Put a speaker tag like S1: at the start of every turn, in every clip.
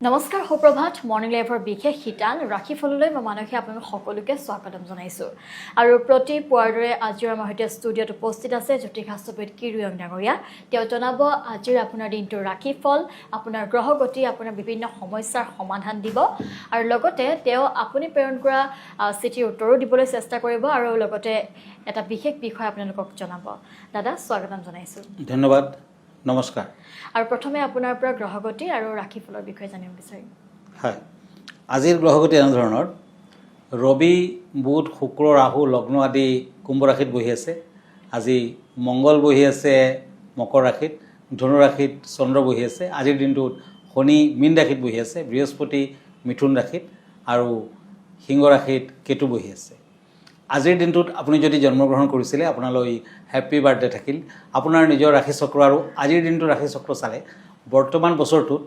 S1: নমস্কাৰ সুপ্ৰভাত মৰ্নিং লাইভৰ বিশেষ শিতান ৰাখিফললৈ মই মানসী আপোনালোক সকলোকে স্বাগতম জনাইছোঁ আৰু প্ৰতি পুৱাৰ দৰে আজিৰ আমাৰ সৈতে ষ্টুডিঅ'ত উপস্থিত আছে জ্যোতিষাস্ত্ৰবিদ কিৰুয়ং ডাঙৰীয়া তেওঁ জনাব আজিৰ আপোনাৰ দিনটোৰ ৰাখিফল আপোনাৰ গ্ৰহগতি আপোনাৰ বিভিন্ন সমস্যাৰ সমাধান দিব আৰু লগতে তেওঁ আপুনি প্ৰেৰণ কৰা চিঠিৰ উত্তৰো দিবলৈ চেষ্টা কৰিব আৰু লগতে এটা বিশেষ বিষয় আপোনালোকক জনাব দাদা স্বাগতম জনাইছোঁ
S2: ধন্যবাদ নমস্কাৰ
S1: আৰু প্ৰথমে আপোনাৰ পৰা গ্ৰহগতি আৰু ৰাখিফলৰ বিষয়ে জানিব বিচাৰিম
S2: হয় আজিৰ গ্ৰহগতি এনেধৰণৰ ৰবি বুধ শুক্ৰ ৰাহু লগ্ন আদি কুম্ভ ৰাশিত বহি আছে আজি মংগল বহি আছে মকৰ ৰাশিত ধনু ৰাশিত চন্দ্ৰ বহি আছে আজিৰ দিনটোত শনি মীন ৰাশিত বহি আছে বৃহস্পতি মিথুন ৰাশিত আৰু সিংহ ৰাশিত কেতু বহি আছে আজিৰ দিনটোত আপুনি যদি জন্মগ্ৰহণ কৰিছিলে আপোনালৈ হেপী বাৰ্থডে থাকিল আপোনাৰ নিজৰ ৰাশি চক্ৰ আৰু আজিৰ দিনটোৰ ৰাশি চক্ৰ চালে বৰ্তমান বছৰটোত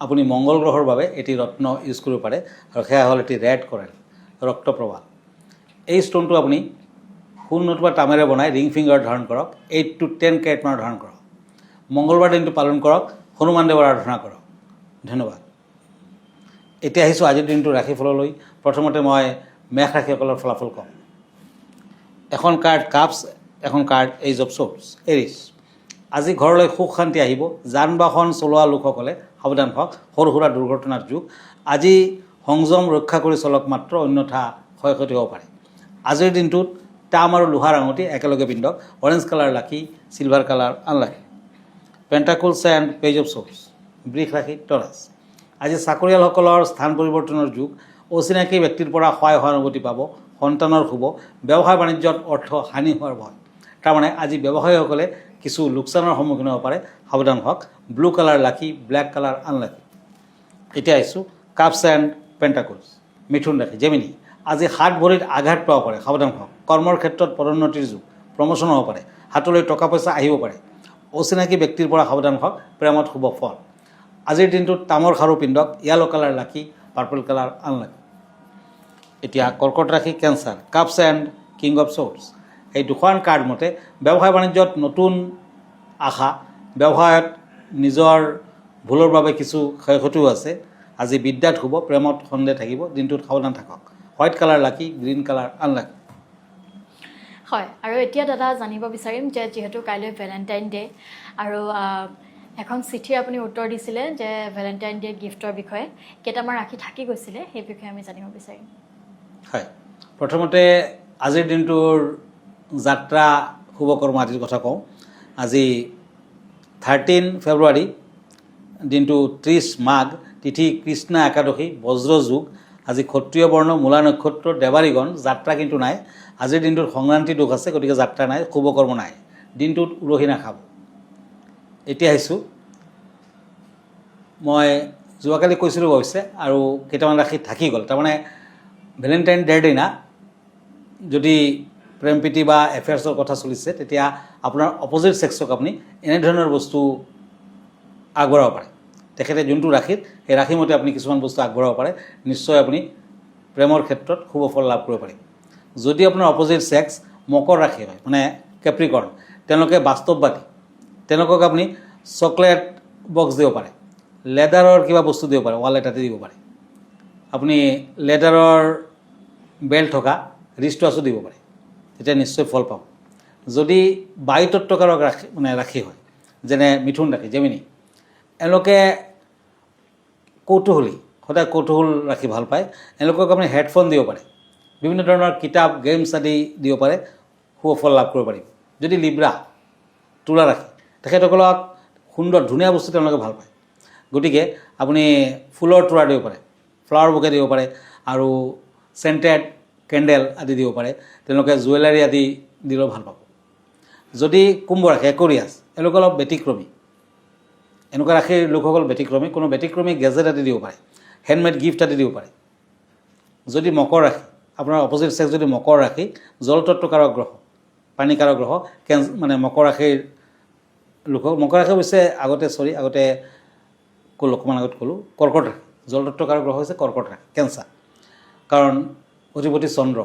S2: আপুনি মংগল গ্ৰহৰ বাবে এটি ৰত্ন ইউজ কৰিব পাৰে আৰু সেয়া হ'ল এটি ৰেড কৰেল ৰক্তপ্ৰবাল এই ষ্টোনটো আপুনি সোণ নতুবা তামেৰে বনাই ৰিং ফিংগাৰত ধাৰণ কৰক 8 to 10 কেৰেট মানৰ ধাৰণ কৰক মংগলবাৰ দিনটো পালন কৰক হনুমান দেৱৰ আৰাধনা কৰক ধন্যবাদ এতিয়া আহিছোঁ আজিৰ দিনটোৰ ৰাশিফললৈ প্ৰথমতে মই মেষ ৰাশিসকলৰ ফলাফল কম এখন কাৰ্ড কাপছ এখন card age of shorts Aries আজি ঘৰলৈ সুখ শান্তি আহিব যান বাহন চলোৱা লোকসকলে সাৱধান হওক সৰু সুৰা দুৰ্ঘটনাৰ যুগ আজি সংযম ৰক্ষা কৰি চলক মাত্ৰ অন্যথা ক্ষয় ক্ষতি হ'ব পাৰে আজিৰ দিনটোত তাম আৰু লোহাৰ আঙুঠি একেলগে পিন্ধক orange colour lucky silver colour unlucky pentacles and page of swords বৃষ ৰাশি টৰাছ আজি চাকৰিয়ালসকলৰ স্থান পৰিৱৰ্তনৰ যুগ অচিনাকি ব্যক্তিৰ পৰা সহায় সহানুভূতি পাব সন্তানৰ শুভ ব্যৱসায় বাণিজ্যত অৰ্থ হানি হোৱাৰ ভয় তাৰমানে আজি ব্যৱসায়ীসকলে কিছু লোকচানৰ সন্মুখীন হ'ব পাৰে সাৱধান হওক ব্লু কালাৰ লাকি ব্লেক কালাৰ আনলাকি এতিয়া আহিছোঁ কাপছ এণ্ড পেণ্টাকুলছ মিথুন ৰাশি জেমিনি আজি হাত ভৰিত আঘাত পাব পাৰে সাৱধান হওক কৰ্মৰ ক্ষেত্ৰত পদোন্নতিৰ যুগ প্ৰমোশ্যন হ'ব পাৰে হাতলৈ টকা পইচা আহিব পাৰে অচিনাকি ব্যক্তিৰ পৰা সাৱধান হওক প্ৰেমত শুভ ফল আজিৰ দিনটোত তামৰ খাৰু পিন্ধক য়েলো কালাৰ লাকি পাৰ্পল কালাৰ আনলাকি এতিয়া কৰ্কট ৰাশি cancer cups and king of shorts এই দুখন কাৰ্ড মতে ব্যৱসায় বাণিজ্যত নতুন আশা ব্যৱসায়ত নিজৰ ভুলৰ বাবে কিছু ক্ষয় ক্ষতিও আছে আজি বিদ্যাত শুভ প্ৰেমত সন্দেহ থাকিব দিনটোত সাৱধান থাকক হোৱাইট কালাৰ লাকি গ্ৰীণ কালাৰ আনলাকি
S1: হয় আৰু এতিয়া দাদা জানিব বিচাৰিম যে যিহেতু কাইলৈ ভেলেণ্টাইন ডে আৰু এখন চিঠিৰ আপুনি উত্তৰ দিছিলে যে ভেলেণ্টাইন ডে গিফ্টৰ বিষয়ে কেইটামান ৰাখি থাকি গৈছিলে সেই বিষয়ে আমি জানিব বিচাৰিম
S2: হয় প্ৰথমতে আজিৰ দিনটোৰ যাত্ৰা শুভকৰ্ম আদিৰ কথা কওঁ আজি 13 ফেব্ৰুৱাৰী দিনটো 30 মাঘ তিথি কৃষ্ণা একাদশী বজ্ৰ যুগ আজি ক্ষত্ৰিয় বৰ্ণ মূলা নক্ষত্ৰ দেৱাৰীগণ যাত্ৰা কিন্তু নাই আজিৰ দিনটোত সংক্ৰান্তি দোষ আছে গতিকে যাত্ৰা নাই শুভকৰ্ম নাই দিনটোত উৰহি নাখাব এতিয়া আহিছোঁ মই যোৱাকালি কৈছিলোঁ অৱশ্যে আৰু কেইটামান ৰাশি থাকি গ'ল তাৰমানে ভেলেণ্টাইন ডেৰ দিনা যদি প্ৰেম প্ৰীতি বা এফেয়াৰ্ছৰ কথা চলিছে তেতিয়া আপোনাৰ অপজিট ছেক্সক আপুনি এনেধৰণৰ বস্তু আগবঢ়াব পাৰে তেখেতে যোনটো ৰাশিত সেই ৰাশিমতে আপুনি কিছুমান বস্তু আগবঢ়াব পাৰে নিশ্চয় আপুনি প্ৰেমৰ ক্ষেত্ৰত শুভ ফল লাভ কৰিব পাৰিব যদি আপোনাৰ অপজিট ছেক্স মকৰ ৰাশি হয় মানে কেপ্ৰিকৰ্ণ তেওঁলোকে বাস্তৱবাদী তেওঁলোকক আপুনি চকলেট বক্স দিব পাৰে লেডাৰৰ কিবা বস্তু দিব পাৰে ৱালেট এটাতে দিব পাৰে আপুনি লেডাৰৰ বেল্ট থকা ৰিষ্ট ৱাচো দিব পাৰে তেতিয়া নিশ্চয় ফল পাব যদি বায়ুতত্ত্বকাৰক ৰাশি মানে ৰাশি হয় যেনে মিথুন ৰাশি জেমিনি এওঁলোকে কৌতূহলী সদায় কৌতূহল ৰাখি ভাল পায় এওঁলোকক আপুনি হেডফোন দিব পাৰে বিভিন্ন ধৰণৰ কিতাপ গেমছ আদি দিব পাৰে শুভ ফল লাভ কৰিব পাৰিব যদি লিব্ৰা তুলা ৰাশি তেখেতসকলক সুন্দৰ ধুনীয়া বস্তু তেওঁলোকে ভাল পায় গতিকে আপুনি ফুলৰ তোৰা দিব পাৰে ফ্লাৱাৰ বুকে দিব পাৰে আৰু চেণ্টেড কেণ্ডেল আদি দিব পাৰে তেওঁলোকে জুৱেলাৰী আদি দিলেও ভাল পাব যদি কুম্ভ ৰাশি একৰিয়াছ এওঁলোক অলপ ব্যতিক্ৰমী এনেকুৱা ৰাশিৰ লোকসকল ব্যতিক্ৰমী কোনো ব্যতিক্ৰমী গেজেট আদি দিব পাৰে হেণ্ডমেড গিফ্ট আদি দিব পাৰে যদি মকৰ ৰাশি আপোনাৰ অপজিট ছেক্স যদি মকৰ ৰাশি জলতত্ত্বকাৰক গ্ৰহ পানীকাৰক গ্ৰহ মানে মকৰ ৰাশিৰ লোকক মকৰ ৰাশি অৱশ্যে আগতে ক'লোঁ অকণমান আগত ক'লোঁ কৰ্কট ৰাশি জলতত্ত্বকাৰক গ্ৰহ হৈছে কৰ্কট ৰাশি কেঞ্চাৰ কাৰণ অধিপতি চন্দ্ৰ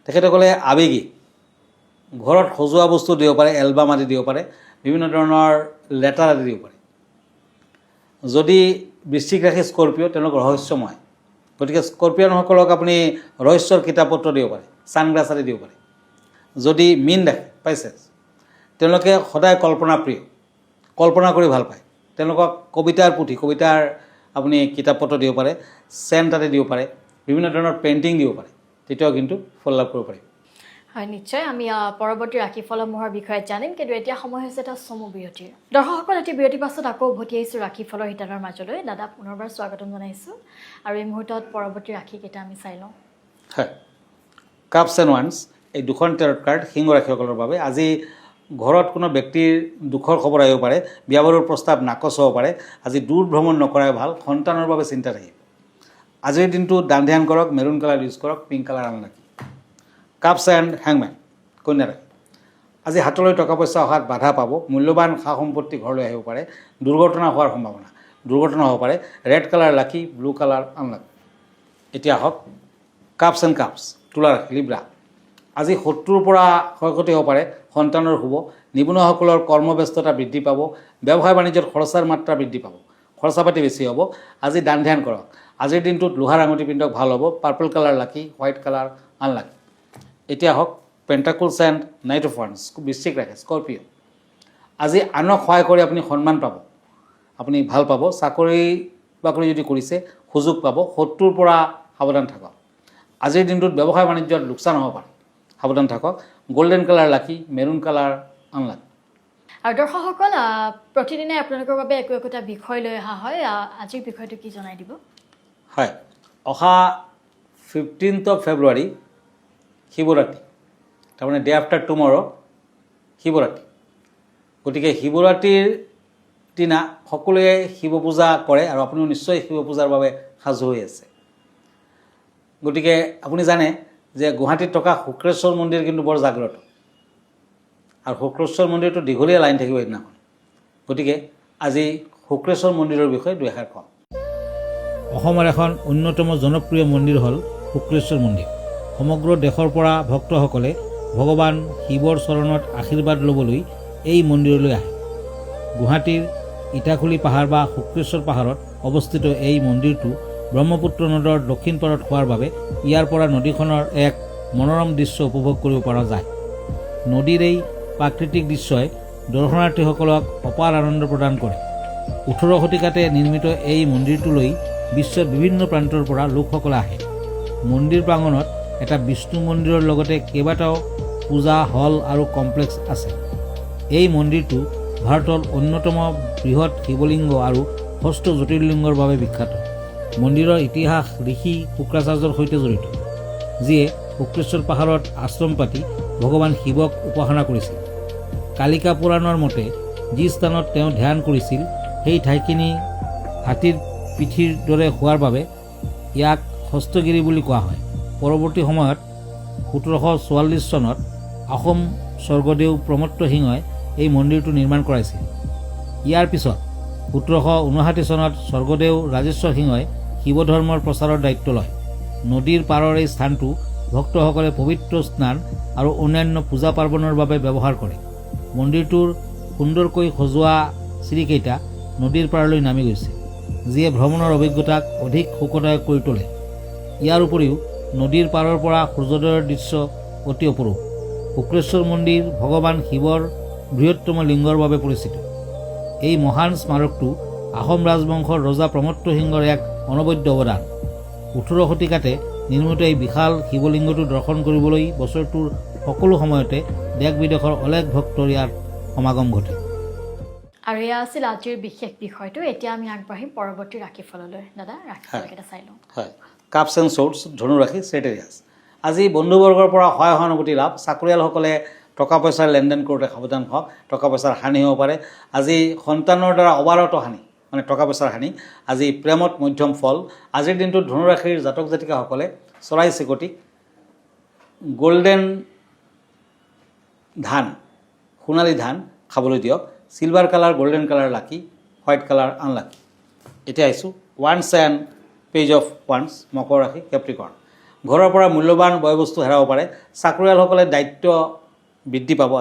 S2: তেখেতসকলে আৱেগিক ঘৰত সজোৱা বস্তু দিব পাৰে এলবাম আদি দিব পাৰে বিভিন্ন ধৰণৰ লেটাৰ আদি দিব পাৰে যদি বৃশ্চিক ৰাশি স্কৰ্পিঅ' তেওঁলোক ৰহস্যময়। গতিকে স্কৰ্পিয়নসকলক আপুনি ৰহস্যৰ কিতাপ পত্ৰ দিব পাৰে, ছানগ্লাছ আদি দিব পাৰে। যদি মীন ৰাশি পাইছে, তেওঁলোকে সদায় কল্পনাপ্ৰিয়, কল্পনা কৰি ভাল পায়। তেওঁলোকক কবিতাৰ পুথি, কবিতাৰ আপুনি কিতাপ পত্ৰ দিব পাৰে, চেণ্ট আদি দিব পাৰে, বিভিন্ন ধৰণৰ পেইণ্টিং দিব পাৰে, তেতিয়াও কিন্তু ফল লাভ কৰিব পাৰিব।
S1: হয়, নিশ্চয় আমি পৰৱৰ্তী ৰাশিফলসমূহৰ বিষয়ে জানিম, কিন্তু এতিয়া সময় হৈছে এটা চমু বিৰতিৰ। দৰ্শকসকল, এটি বিৰতিৰ পাছত আকৌ উভতি আহিছোঁ ৰাশিফলৰ শিতানৰ মাজলৈ। দাদা, পুনৰবাৰ স্বাগতম জনাইছোঁ। আৰু এই মুহূৰ্তত পৰৱৰ্তী ৰাশিকেইটা আমি চাই লওঁ।
S2: হয়, কাপছ এণ্ড ওৱান্স, এই দুখন টেৰট কাৰ্ড সিংহ ৰাশিসকলৰ বাবে। আজি ঘৰত কোনো ব্যক্তিৰ দুখৰ খবৰ আহিব পাৰে, বিয়া বাৰুৰ প্ৰস্তাৱ নাকচ হ'ব পাৰে। আজি দূৰ ভ্ৰমণ নকৰাই ভাল, সন্তানৰ বাবে চিন্তা থাকিব। আজিৰ দিনটো দান ধ্যান কৰক, মেৰুণ কালাৰ ইউজ কৰক, pink colour unlucky. Cups and হেংমেন, কন্যা ৰাশি। আজি হাতলৈ টকা পইচা অহাত বাধা পাব, মূল্যৱান সা সম্পত্তি ঘৰলৈ আহিব পাৰে, দুৰ্ঘটনা হোৱাৰ সম্ভাৱনা, দুৰ্ঘটনা হ'ব পাৰে। ৰেড কালাৰ লাকি, ব্লু কালাৰ আনলাকি। এতিয়া আহক কাপছ এণ্ড কাপছ, তুলা ৰাশি, লিব্ৰা। আজি শত্ৰুৰ পৰা ক্ষয়ক্ষতি হ'ব পাৰে, সন্তানৰ শুভ, নিবনুৱাসকলৰ কৰ্মব্যস্ততা বৃদ্ধি পাব, ব্যৱসায় বাণিজ্যত খৰচাৰ মাত্ৰা বৃদ্ধি পাব, খৰচা পাতি বেছি হ'ব। আজি দান ধ্যান কৰক। আজিৰ দিনটোত লোহাৰ আঙুঠি পিন্ধক, ভাল হ'ব। Purple colour lucky, white colour unlucky. এতিয়া আহক পেণ্টাকলছ এণ্ড নাইট অফ ওৱান্স, বৃশ্চিক ৰাশি, স্কৰ্পিঅ'। আজি আনক সহায় কৰি আপুনি সন্মান পাব, আপুনি ভাল পাব। চাকৰি বাকৰি যদি কৰিছে সুযোগ পাব, শত্ৰুৰ পৰা সাৱধান থাকক। আজিৰ দিনটোত ব্যৱসায় বাণিজ্যত লোকচান হ'ব পাৰে, সাৱধান থাকক। গল্ডেন কালাৰ লাকি, মেৰুণ কালাৰ আনলাকি।
S1: আৰু দৰ্শকসকল, প্ৰতিদিনে আপোনালোকৰ বাবে একো একোটা বিষয় লৈ অহা হয়। আজিৰ বিষয়টো কি জনাই দিব?
S2: হয়, অহা 15th ফেব্ৰুৱাৰী শিৱৰাত্ৰি, তাৰমানে ডে আফটাৰ টুমৰ' শিৱৰাত্ৰি। গতিকে শিৱৰাত্ৰিৰ দিনা সকলোৱে শিৱ পূজা কৰে, আৰু আপুনিও নিশ্চয় শিৱ পূজাৰ বাবে সাজু হৈ আছে। গতিকে আপুনি জানে যে গুৱাহাটীত থকা শুক্ৰেশ্বৰ মন্দিৰ কিন্তু বৰ জাগ্ৰত, আৰু শুক্ৰেশ্বৰ মন্দিৰটো দীঘলীয়া লাইন থাকিব সেইদিনাখন। গতিকে আজি শুক্ৰেশ্বৰ মন্দিৰৰ বিষয়ে দুই এষাৰ কওঁ। অসমৰ এখন অন্যতম জনপ্ৰিয় মন্দিৰ হ'ল শুক্ৰেশ্বৰ মন্দিৰ। সমগ্ৰ দেশৰ পৰা ভক্তসকলে ভগৱান শিৱৰ চৰণত আশীৰ্বাদ ল'বলৈ এই মন্দিৰলৈ আহে। গুৱাহাটীৰ ইটাখুলি পাহাৰ বা শুক্ৰেশ্বৰ পাহাৰত অৱস্থিত এই মন্দিৰটো ব্ৰহ্মপুত্ৰ নদৰ দক্ষিণ পাৰত হোৱাৰ বাবে ইয়াৰ পৰা নদীখনৰ এক মনোৰম দৃশ্য উপভোগ কৰিব পৰা যায়। নদীৰ এই প্ৰাকৃতিক দৃশ্যই দৰ্শনাৰ্থীসকলক অপাৰ আনন্দ প্ৰদান কৰে। 18 শতিকাতে নিৰ্মিত এই মন্দিৰটোলৈ বিশ্বৰ বিভিন্ন প্ৰান্তৰ পৰা লোকসকলে আহে। মন্দিৰ প্ৰাংগণত এটা বিষ্ণু মন্দিৰৰ লগতে কেইবাটাও পূজা হল আৰু কমপ্লেক্স আছে। এই মন্দিৰটো ভাৰতৰ অন্যতম বৃহৎ শিৱলিংগ আৰু ষষ্ঠ জ্যোতিৰ্লিংগৰ বাবে বিখ্যাত। মন্দিৰৰ ইতিহাস ঋষি শুক্ৰাচাৰ্যৰ সৈতে জড়িত, যিয়ে শুক্ৰেশ্বৰ পাহাৰত আশ্ৰম পাতি ভগৱান শিৱক উপাসনা কৰিছিল। কালিকা পুৰাণৰ মতে যি স্থানত তেওঁ ধ্যান কৰিছিল সেই ঠাইখিনি হাতীৰ পিঠিৰ দৰে হোৱাৰ বাবে ইয়াক হস্তগিৰি বুলি কোৱা হয়। পৰৱৰ্তী সময়ত 1744 চনত আহোম স্বৰ্গদেউ প্ৰমত্ত সিংহই এই মন্দিৰটো নিৰ্মাণ কৰাইছিল। ইয়াৰ পিছত 1759 চনত স্বৰ্গদেউ ৰাজেশ্বৰ সিংহই শিৱ ধৰ্মৰ প্ৰচাৰৰ দায়িত্ব লয়। নদীৰ পাৰৰ এই স্থানটো ভক্তসকলে পবিত্ৰ স্নান আৰু অন্যান্য পূজা পাৰ্বণৰ বাবে ব্যৱহাৰ কৰে। মন্দিৰটোৰ সুন্দৰকৈ সজোৱা চিৰিকেইটা নদীৰ পাৰলৈ নামি গৈছে, যিয়ে ভ্ৰমণৰ অভিজ্ঞতাক অধিক সুখদায়ক কৰি তোলে। ইয়াৰ উপৰিও নদীৰ পাৰৰ পৰা সূৰ্যোদয়ৰ দৃশ্য অতি অপৰূপ। শুক্ৰেশ্বৰ মন্দিৰ ভগৱান শিৱৰ বৃহত্তম লিংগৰ বাবে পৰিচিত। এই মহান স্মাৰকটো আহোম ৰাজবংশৰ ৰজা প্ৰমত্ত সিংহৰ এক অনবদ্য অৱদান। 18 শতিকাতে নিৰ্মিত এই বিশাল শিৱলিংগটো দৰ্শন কৰিবলৈ বছৰটোৰ সকলো সময়তে দেশ বিদেশৰ অলেখ ভক্তৰ ইয়াৰ সমাগম ঘটে।
S1: আৰু এয়া আছিল আজিৰ বিশেষ বিষয়টো। এতিয়া আমি আগবাঢ়িম পৰৱৰ্তী ৰাশিফললৈ। দাদা, ৰাশিফলকেইটা চাই লওঁ।
S2: হয়, কাপছ এণ্ড শ্বৰ্টছ, ধনু ৰাশি, চেটেৰিয়াছ। আজি বন্ধুবৰ্গৰ পৰা সহায় সহানুভূতি লাভ। চাকৰিয়ালসকলে টকা পইচাৰ লেনদেন কৰোঁতে সাৱধান হওক, টকা পইচাৰ হানি হ'ব পাৰে। আজি সন্তানৰ দ্বাৰা অবাৰত হানি, মানে টকা পইচাৰ হানি। আজি প্ৰেমত মধ্যম ফল। আজিৰ দিনটোত ধনুৰাশিৰ জাতক জাতিকাসকলে চৰাই চিকটি, গল্ডেন ধান, সোণালী ধান খাবলৈ দিয়ক। Silver colour, golden colour lucky, white colour unlucky. এতিয়া আহিছোঁ ওৱান্স এণ্ড পেজ অফ ওৱান্স, মকৰ ৰাশি, কেপ্ৰিকৰ্ণ। ঘৰৰ পৰা মূল্যৱান বয় বস্তু হেৰাব পাৰে। চাকৰিয়ালসকলে দায়িত্ব বৃদ্ধি পাব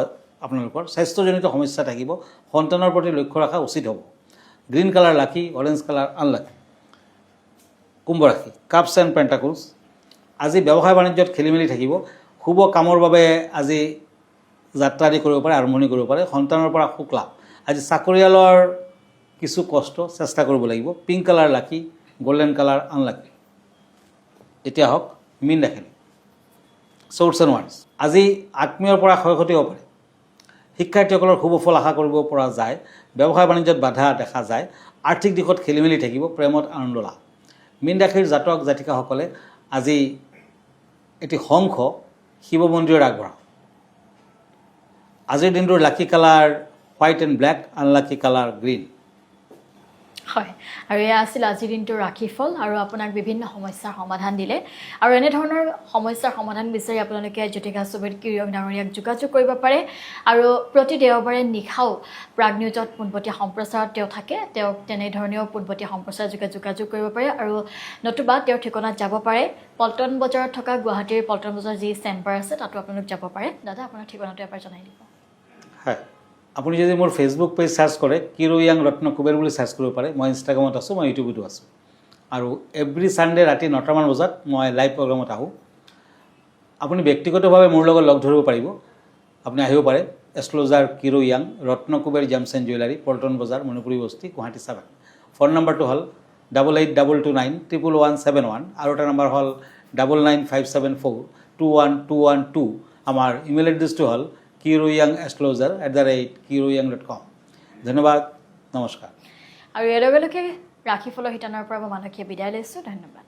S2: আপোনালোকৰ। স্বাস্থ্যজনিত সমস্যা থাকিব। সন্তানৰ প্ৰতি লক্ষ্য ৰখা উচিত হ'ব। গ্ৰীণ কালাৰ লাকি, অৰেঞ্জ কালাৰ আনলাকি। কুম্ভ ৰাশি কাপছ এণ্ড পেণ্টাকলছ। আজি ব্যৱসায় বাণিজ্যত খেলি মেলি থাকিব। শুভ কামৰ বাবে আজি যাত্ৰা আদি কৰিব পাৰে, আৰম্ভণি কৰিব পাৰে। সন্তানৰ পৰা সুখ লাভ। আজি চাকৰিয়ালৰ কিছু কষ্ট চেষ্টা কৰিব লাগিব। পিংক কালাৰ লাকি, গল্ডেন কালাৰ আনলাকি। এতিয়া হওক মীন ৰাশি চৰ্টছ এণ্ড ৱাৰ্ডছ। আজি আত্মীয়ৰ পৰা ক্ষয় ক্ষতি হ'ব পাৰে। শিক্ষাৰ্থীসকলৰ শুভ ফল আশা কৰিব পৰা যায়। ব্যৱসায় বাণিজ্যত বাধা দেখা যায়। আৰ্থিক দিশত খেলি মেলি থাকিব। প্ৰেমত আনন্দ লাভ। মীন ৰাশিৰ জাতক জাতিকাসকলে আজি এটি শংখ শিৱ মন্দিৰত আগবঢ়াওক। আজিৰ দিনটোৰ lucky colour white and black, unlucky colour green.
S1: হয়, আৰু এয়া আছিল আজিৰ দিনটোৰ ৰাশিফল আৰু আপোনাক বিভিন্ন সমস্যাৰ সমাধান দিলে। আৰু এনেধৰণৰ সমস্যাৰ সমাধান বিচাৰি আপোনালোকে জ্যোতিষাষ্ট্ৰবিদ কিৰিয়ং ডাঙৰীয়াক যোগাযোগ কৰিব পাৰে। আৰু প্ৰতি দেওবাৰে নিশাও প্ৰাগ নিউজত পোনপটীয়া সম্প্ৰচাৰত তেওঁ থাকে। তেওঁক তেনেধৰণেও পোনপটীয়া সম্প্ৰচাৰৰ যোগে যোগাযোগ কৰিব পাৰে। আৰু নতুবা তেওঁৰ ঠিকনাত যাব পাৰে পল্টন বজাৰত থকা গুৱাহাটীৰ পল্টন বজাৰ যি চেম্বাৰ আছে তাতো আপোনালোক যাব পাৰে। দাদা আপোনাৰ ঠিকনাটো এবাৰ জনাই দিব।
S2: হয়, আপুনি যদি মোৰ ফেচবুক পেজ চাৰ্চ কৰে কিৰোয়াং ৰত্ন কুবেৰ বুলি চাৰ্চ কৰিব পাৰে। মই ইনষ্টাগ্ৰামত আছোঁ, মই ইউটিউবতো আছোঁ। আৰু এভৰি ছানডে ৰাতি 9টামান বজাত মই লাইভ প্ৰগ্ৰামত আহোঁ। আপুনি ব্যক্তিগতভাৱে মোৰ লগত লগ ধৰিব পাৰিব। আপুনি আহিব পাৰে এষ্ট্ৰলজাৰ কিৰোয়াং Ratna Kuber gems and jewellery, Paltan Bazar, Manipuri বস্তি, গুৱাহাটী 7। ফোন নম্বৰটো হ'ল 8822291171 আৰু এটা নম্বৰ হ'ল 9957421212। আমাৰ ইমেইল এড্ৰেছটো হ'ল kiroyangastrologer@kiroyang.com। ধন্যবাদ, নমস্কাৰ।
S1: আৰু ইয়াৰ লগে লগে ৰাশিফলৰ শিতানৰ পৰা মই মানসীয়ে বিদায় লৈছোঁ। ধন্যবাদ।